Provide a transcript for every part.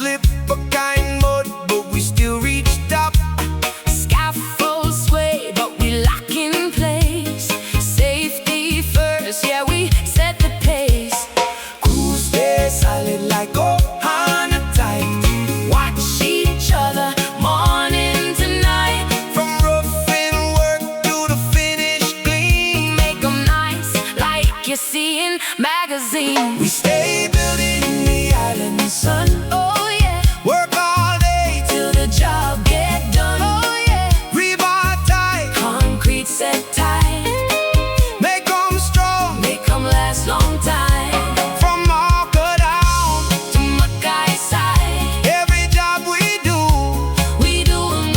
slip a kind mud, but we still reached top. Scaffolds sway, but we lock in place. Safety first, yeah, we set the pace. Crew stay solid like Ohana tight. Watch each other morning to night. From roughing work to the finish clean. Make them nice like you see in magazines. We stay building the island sun. Oh yeah, Work all day till the job get done. Oh yeah, rebar tight, Concrete set tight, make 'em strong. make them last long time. From Marker down, To Mackay side, every job we do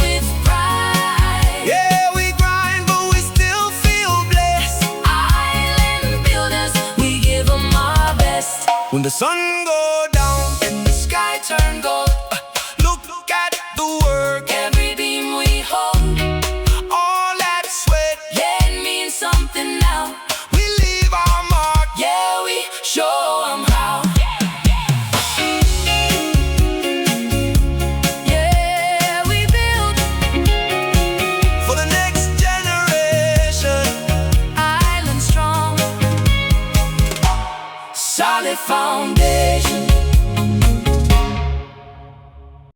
with pride. yeah, we grind, but we still feel blessed. Island builders, we give them our best. When the sun go down and the sky turn gold, look at the work, Every beam we hold, all that sweat. yeah, it means something now. We leave our mark. Yeah, we show them how. Yeah, we build For the next generation, island strong. Solid foundation.